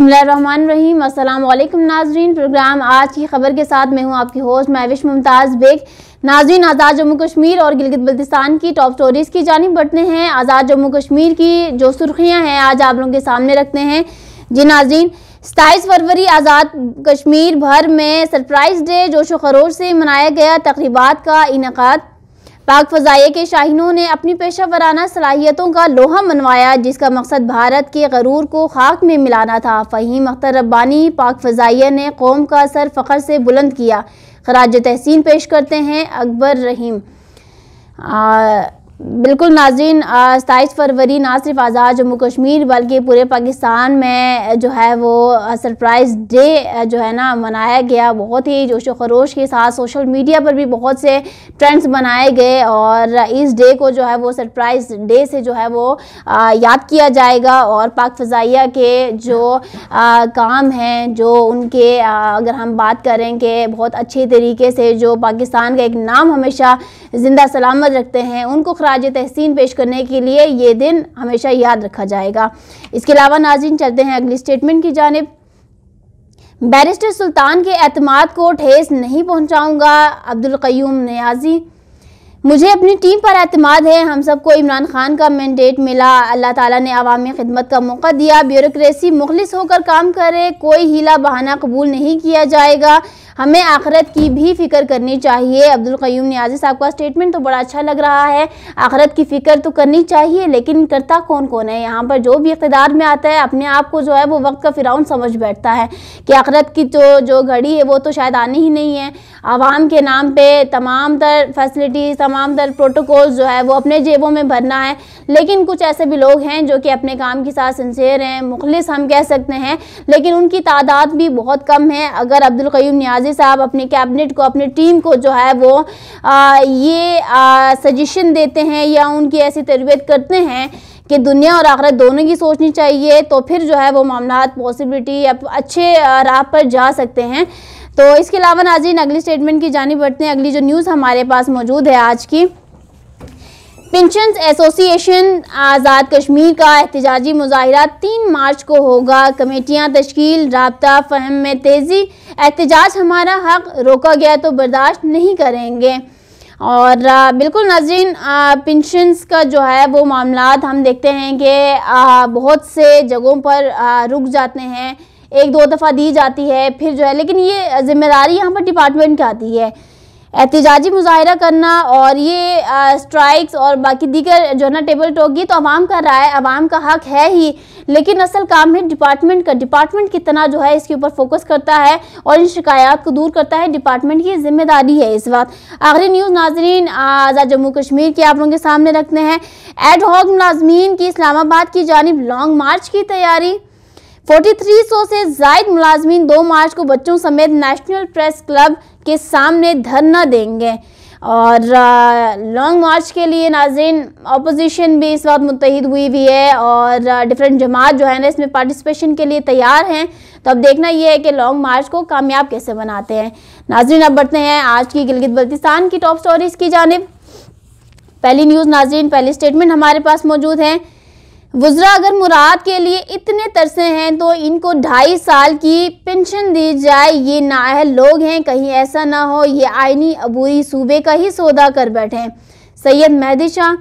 बिस्मिल्लाहिर्रहमानिर्रहीम। अस्सलाम वालेकुम नाजरीन। प्रोग्राम आज की खबर के साथ मैं हूं आपकी होस्ट महविश मुमताज़ बेग। नाजरीन, आज़ाद जम्मू कश्मीर और गिलगित बल्तिस्तान की टॉप स्टोरीज़ की जानिब बढ़ते हैं। आज़ाद जम्मू कश्मीर की जो सुर्खियां हैं आज आप लोगों के सामने रखते हैं। जी नाजरीन, 27 फरवरी आज़ाद कश्मीर भर में सरप्राइज़ डे जोशो खरोश से मनाया गया। तकरीबात का इनेकाद। पाक फ़ज़ाइया के शाहीनों ने अपनी पेशा वराना सलाहियतों का लोहा मनवाया, जिसका मकसद भारत के गरूर को खाक में मिलाना था। फ़हीम अख्तर रब्बानी पाक फ़ज़ाइया ने कौम का सर फ़ख्र से बुलंद किया। खराज तहसीन पेश करते हैं अकबर रहीम। बिल्कुल नाज़रीन, 27 फरवरी ना सिर्फ आज़ाद जम्मू कश्मीर बल्कि पूरे पाकिस्तान में जो है वो सरप्राइज़ डे जो है ना मनाया गया। बहुत ही जोशो खरोश के साथ सोशल मीडिया पर भी बहुत से ट्रेंड्स बनाए गए और इस डे को जो है वो सरप्राइज़ डे से जो है वो याद किया जाएगा। और पाक फ़ज़ाइया के जो काम हैं, जो उनके अगर हम बात करें कि बहुत अच्छे तरीके से जो पाकिस्तान का एक नाम हमेशा ज़िंदा सलामत रखते हैं, उनको खराज तहसीन पेश करने के लिए ये दिन हमेशा याद रखा जाएगा। इसके अलावा नाज़रीन चलते हैं अगली स्टेटमेंट की जानिब। बैरिस्टर सुल्तान के एतमाद को ठेस नहीं पहुंचाऊंगा, अब्दुल क़य्यूम नियाज़ी। मुझे अपनी टीम पर एतमाद है। हम सबको इमरान खान का मैंडेट मिला। अल्लाह ताला ने अवामी खिदमत का मौका दिया। ब्यूरोक्रेसी मुखलिस होकर काम करे, कोई हीला बहाना कबूल नहीं किया जाएगा। हमें आखिरत की भी फ़िक्र करनी चाहिए। अब्दुल क़य्यूम नियाज़ी साहब का स्टेटमेंट तो बड़ा अच्छा लग रहा है। आखिरत की फ़िक्र तो करनी चाहिए, लेकिन करता कौन कौन है? यहाँ पर जो भी इक़्तिदार में आता है अपने आप को जो है वो वक्त का फ़िरौन समझ बैठता है कि आखिरत की जो घड़ी है वो तो शायद आनी ही नहीं है। आवाम के नाम पे तमाम तर फैसिलिटीज़, तमाम तर प्रोटोकॉल्स जो है वो अपने जेबों में भरना है। लेकिन कुछ ऐसे भी लोग हैं जो कि अपने काम के साथ सिंसियर हैं, मुखलिस हम कह सकते हैं, लेकिन उनकी तादाद भी बहुत कम है। अगर अब्दुल क़य्यूम नियाज़ी साहब अपनी कैबिनेट को, अपनी टीम को जो है वो ये सजेशन देते हैं या उनकी ऐसी तरबियत करते हैं कि दुनिया और आखिरत दोनों की सोचनी चाहिए, तो फिर जो है वो मामलात पॉसिबिलिटी अच्छे राह पर जा सकते हैं। तो इसके अलावा नाज़रीन अगली स्टेटमेंट की जानिब बढ़ते हैं। अगली जो न्यूज़ हमारे पास मौजूद है आज की, पेंशन्स एसोसिएशन आज़ाद कश्मीर का एहतजाजी मुज़ाहिरा 3 मार्च को होगा। कमेटियाँ तश्कील, राब्ता फ़हम में तेज़ी। एहतजाज हमारा हक, रोका गया तो बर्दाश्त नहीं करेंगे। और बिल्कुल नाज़रीन, पेंशन्स का जो है वो मामलात हम देखते हैं कि बहुत से जगहों पर रुक जाते हैं, 1-2 दफ़ा दी जाती है फिर जो है, लेकिन ये ज़िम्मेदारी यहाँ पर डिपार्टमेंट की आती है एहतजाजी मुज़ाहिरा करना और ये स्ट्राइक्स और बाकी दीगर जो है ना टेबल टॉक, ये तो आवाम कर रहा है, आवाम का हक है ही, लेकिन असल काम है डिपार्टमेंट का। डिपार्टमेंट कितना जो है इसके ऊपर फोकस करता है और इन शिकायत को दूर करता है, डिपार्टमेंट की जिम्मेदारी है इस वक्त। आखिरी न्यूज़ नाजरीन आज़ाद जम्मू कश्मीर की आप लोगों के सामने रखते हैं। एड हॉक मुलाजमीन की इस्लामाबाद की जानिब लॉन्ग मार्च की तैयारी। 4300 से ज़ायद मुलाजमीन 2 मार्च को बच्चों समेत नेशनल प्रेस क्लब के सामने धरना देंगे। और लॉन्ग मार्च के लिए नाज़रीन अपोजिशन भी इस वक्त मुत्तहिद हुई है और डिफरेंट जमात जो है ना इसमें पार्टिसिपेशन के लिए तैयार हैं। तो अब देखना ये है कि लॉन्ग मार्च को कामयाब कैसे बनाते हैं। नाज़रीन अब बढ़ते हैं आज की गिलगित बल्तिस्तान की टॉप स्टोरीज़ की जानिब। पहली न्यूज़ नाज़रीन, पहली स्टेटमेंट हमारे पास मौजूद है। वुज़रा अगर मुराद के लिए इतने तरसे हैं तो इनको 2.5 साल की पेंशन दी जाए। ये नाअहल लोग हैं, कहीं ऐसा ना हो ये आइनी अबूरी सूबे का ही सौदा कर बैठे। सैयद मेहदी शाह,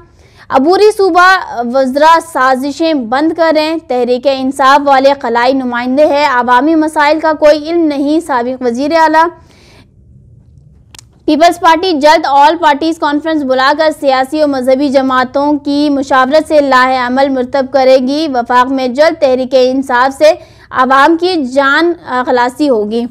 अबूरी सूबा वज़रा साजिशें बंद करें। तहरीक इंसाफ वाले खलाई नुमाइंदे हैं, अवामी मसाइल का कोई इल्म नहीं। साबिक़ वज़ीर आला। पीपल्स पार्टी जल्द ऑल पार्टीज कॉन्फ्रेंस बुलाकर सियासी और मजहबी जमातों की मुशावरत से लाहे अमल मुरतब करेगी। वफाक में जल्द तहरीक इंसाफ से आवाम की जान खलासी होगी।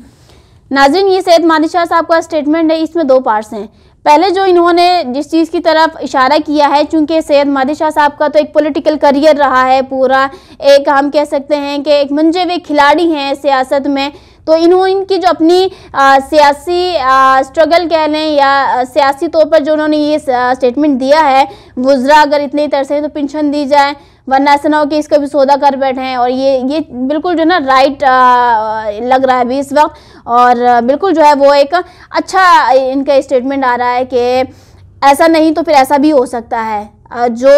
नाज़रीन ये सैयद मेहदी शाह साहब का स्टेटमेंट है, इसमें 2 पार्ट्स हैं। पहले जो इन्होंने जिस चीज़ की तरफ इशारा किया है, चूँकि सैयद मेहदी शाह साहब का तो एक पॉलिटिकल करियर रहा है पूरा, एक हम कह सकते हैं कि एक मंजे हुए खिलाड़ी हैं सियासत में, तो इनकी जो अपनी सियासी स्ट्रगल कह लें या सियासी तौर पर जो उन्होंने ये स्टेटमेंट दिया है, वुज़रा अगर इतने तरसे तो पेंशन दी जाए, वरना ऐसा ना हो कि इसका भी सौदा कर बैठे हैं। और ये बिल्कुल जो है ना राइट लग रहा है अभी इस वक्त, और बिल्कुल जो है वो एक अच्छा इनका स्टेटमेंट आ रहा है कि ऐसा नहीं तो फिर ऐसा भी हो सकता है। जो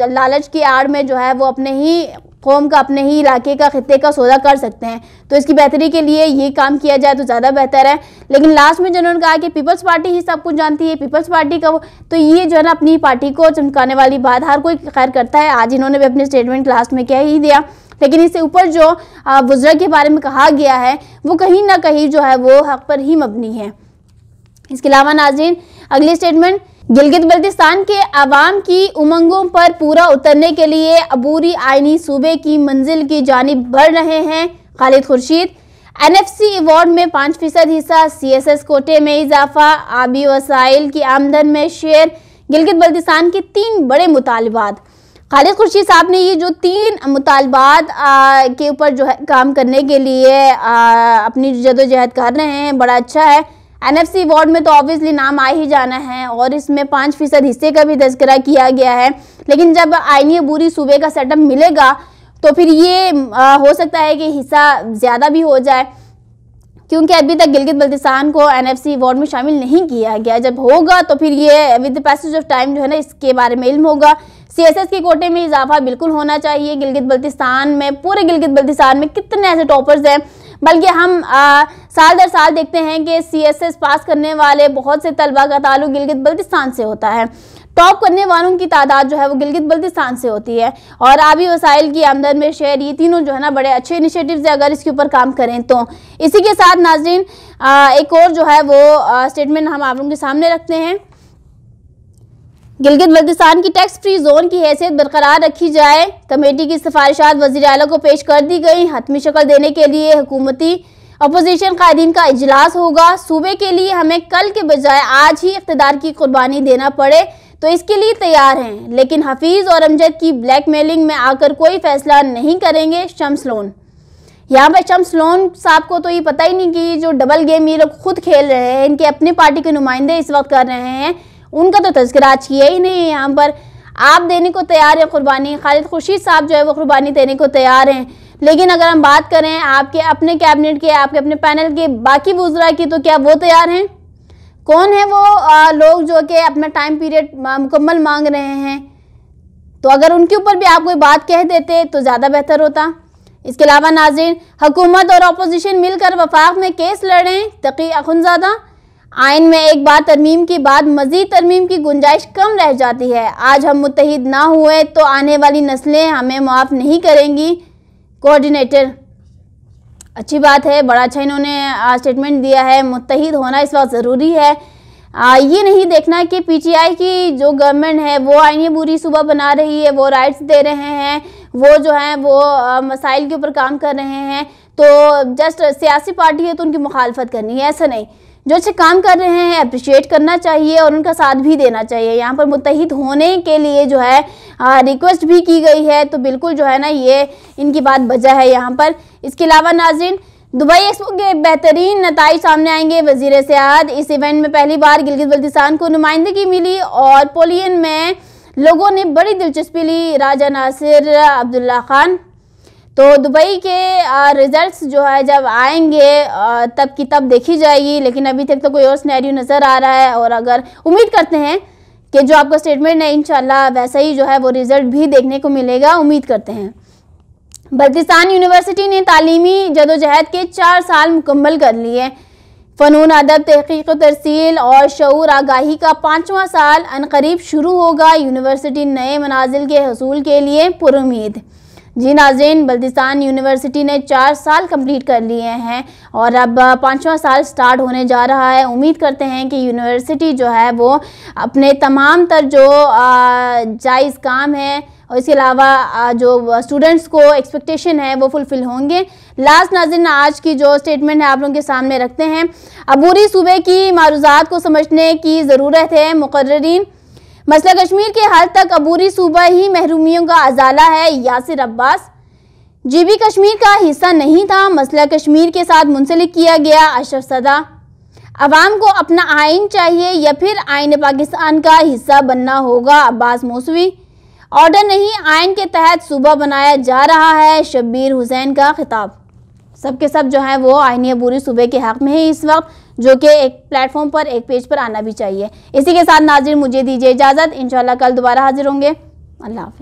लालच की आड़ में जो है वो अपने ही कौम का, अपने ही इलाके का, खित्ते का सौदा कर सकते हैं। तो इसकी बेहतरी के लिए ये काम किया जाए तो ज़्यादा बेहतर है। लेकिन लास्ट में जिन्होंने कहा कि पीपल्स पार्टी ही सब कुछ जानती है, पीपल्स पार्टी का, तो ये जो है ना अपनी पार्टी को चमकाने वाली बात हर कोई खैर करता है। आज इन्होंने भी अपने स्टेटमेंट लास्ट में कह ही दिया, लेकिन इससे ऊपर जो वज़रा के बारे में कहा गया है वो कहीं ना कहीं जो है वो हक पर ही मबनी है। इसके अलावा नाज़रीन, अगली स्टेटमेंट, गिलगित बल्तिस्तान के अवाम की उमंगों पर पूरा उतरने के लिए अबूरी आइनी सूबे की मंजिल की जानिब बढ़ रहे हैं खालिद खुर्शीद। NFC अवार्ड में 5% हिस्सा, CSS कोटे में इजाफा, आबी वसाइल की आमदन में शेयर, गिलगित बल्तिस्तान के 3 बड़े मुतालबात। खालिद खुर्शीद साहब ने ये जो 3 मुतालबात के ऊपर जो है काम करने के लिए अपनी जदोजहद कर रहे हैं, बड़ा अच्छा है। NFC अवार्ड में तो ऑब्वियसली नाम आ ही जाना है और इसमें 5% हिस्से का भी तज़किरा किया गया है। लेकिन जब आइनी अबूरी सूबे का सेटअप मिलेगा तो फिर ये हो सकता है कि हिस्सा ज़्यादा भी हो जाए, क्योंकि अभी तक गिलगित बल्तिस्तान को NFC अवार्ड में शामिल नहीं किया गया। जब होगा तो फिर ये with the passage of time जो है ना इसके बारे में इल्म होगा। CSS के कोटे में इजाफा बिल्कुल होना चाहिए। गिलगित बल्तिस्तान में, पूरे गिलगित बल्तिस्तान में कितने ऐसे टॉपर्स हैं, बल्कि हम साल दर साल देखते हैं कि CSS पास करने वाले बहुत से तलबा का ताल्लुक गिलगित बल्तिस्तान से होता है। टॉप करने वालों की तादाद जो है वो गिलगित बल्तिस्तान से होती है। और आबी वसाइल की आमदन में शेयर, ये तीनों जो है ना बड़े अच्छे इनिशिएटिव्स है अगर इसके ऊपर काम करें तो। इसी के साथ नाज़रीन एक और जो है वो स्टेटमेंट हम आप लोगों के सामने रखते हैं। गिलगित बल्तिस्तान की टैक्स फ्री जोन की हैसियत बरकरार रखी जाए। कमेटी की सिफारिशात वज़ीर आला को पेश कर दी गई। हतमी शक्ल देने के लिए हुकूमती अपोजिशन कायदीन का इजलास होगा। सूबे के लिए हमें कल के बजाय आज ही इक़्तिदार की कुर्बानी देना पड़े तो इसके लिए तैयार हैं, लेकिन हफीज़ और अमजद की ब्लैकमेलिंग में आकर कोई फैसला नहीं करेंगे। शम्स लोन, यहाँ पर शम्स लोन साहब को तो ये पता ही नहीं कि जो डबल गेम ये लोग खुद खेल रहे हैं, इनके अपने पार्टी के नुमाइंदे इस वक्त कर रहे हैं, उनका तो तज़किरा आज किया ही नहीं है। यहाँ पर आप देने को तैयार हैं कुर्बानी, खालिद खुर्शीद साहब जो है वो कुर्बानी देने को तैयार हैं। लेकिन अगर हम बात करें आपके अपने कैबिनेट के, आपके अपने पैनल के बाकी वुज़रा की, तो क्या वो तैयार हैं? कौन है वो लोग जो कि अपना टाइम पीरियड मुकम्मल मांग रहे हैं? तो अगर उनके ऊपर भी आप कोई बात कह देते तो ज़्यादा बेहतर होता। इसके अलावा नाज़रीन, हुकूमत और अपोजिशन मिलकर वफाक में केस लड़ें। तकी अखुनज़ादा, आइन में एक बार तरमीम के बाद मज़ीद तरमीम की गुंजाइश कम रह जाती है। आज हम मुत्तहिद ना हुए तो आने वाली नस्लें हमें माफ़ नहीं करेंगी। कोऑर्डिनेटर, अच्छी बात है, बड़ा अच्छा इन्होंने स्टेटमेंट दिया है। मुत्तहिद होना इस वक्त ज़रूरी है। ये नहीं देखना कि PTI की जो गवर्नमेंट है वो आइनी अबूरी सूबा बना रही है, वो राइट्स दे रहे हैं, वो जो है वो मसाइल के ऊपर काम कर रहे हैं, तो जस्ट सियासी पार्टी है तो उनकी मुखालफत करनी है, ऐसा नहीं। जो अच्छे काम कर रहे हैं अप्रिशिएट करना चाहिए और उनका साथ भी देना चाहिए। यहाँ पर मुत्तहिद होने के लिए जो है रिक्वेस्ट भी की गई है, तो बिल्कुल जो है ना ये इनकी बात बजा है यहाँ पर। इसके अलावा नाज़रीन, दुबई एक्सपो के बेहतरीन नताइज सामने आएंगे। वज़ीर सियाहत, इस इवेंट में पहली बार गिलगित बल्तिस्तान को नुमाइंदगी मिली और पोलियन में लोगों ने बड़ी दिलचस्पी ली। राजा नासिर अब्दुल्ला खान, तो दुबई के रिजल्ट्स जो है जब आएंगे तब की तब देखी जाएगी, लेकिन अभी तक तो कोई और सिनेरियो नज़र आ रहा है। और अगर उम्मीद करते हैं कि जो आपका स्टेटमेंट है इंशाल्लाह वैसा ही जो है वो रिज़ल्ट भी देखने को मिलेगा, उम्मीद करते हैं। बल्तिस्तान यूनिवर्सिटी ने तालीमी जदोजहद के 4 साल मुकम्मल कर लिए। फ़नून, अदब, तहक़ीक़, तरसील और शऊर आगाही का 5वां साल अनकरीब शुरू होगा। यूनिवर्सिटी नए मनाजिल के हसूल के लिए पुरुमीद। जी नाज़रीन, बल्तिस्तान यूनिवर्सिटी ने 4 साल कंप्लीट कर लिए हैं और अब 5वां साल स्टार्ट होने जा रहा है। उम्मीद करते हैं कि यूनिवर्सिटी जो है वो अपने तमाम तर जो जायज़ काम है और इसके अलावा जो स्टूडेंट्स को एक्सपेक्टेशन है वो फुलफ़िल होंगे। लास्ट नाज़रीन, आज की जो स्टेटमेंट है आप लोगों के सामने रखते हैं। अबूरी सूबे की मारूज़ात को समझने की ज़रूरत है। मुकर्ररीन, मसला कश्मीर के हद तक अबूरी सूबा ही महरूमियों का अजाला है। यासिर अब्बास, GB कश्मीर का हिस्सा नहीं था, मसला कश्मीर के साथ मुंसलिक किया गया। अशरफ सदा, अवाम को अपना आइन चाहिए या फिर आइन पाकिस्तान का हिस्सा बनना होगा। अब्बास मौसवी, ऑर्डर नहीं आइन के तहत सूबा बनाया जा रहा है। शब्बीर हुसैन का खिताब। सबके सब जो है वो आइनी अबूरी सूबे के हक़ में है इस वक्त, जो कि एक प्लेटफॉर्म पर, एक पेज पर आना भी चाहिए। इसी के साथ नाज़रीन मुझे दीजिए इजाज़त, इंशाल्लाह कल दोबारा हाजिर होंगे। अल्लाह हाफ़िज़।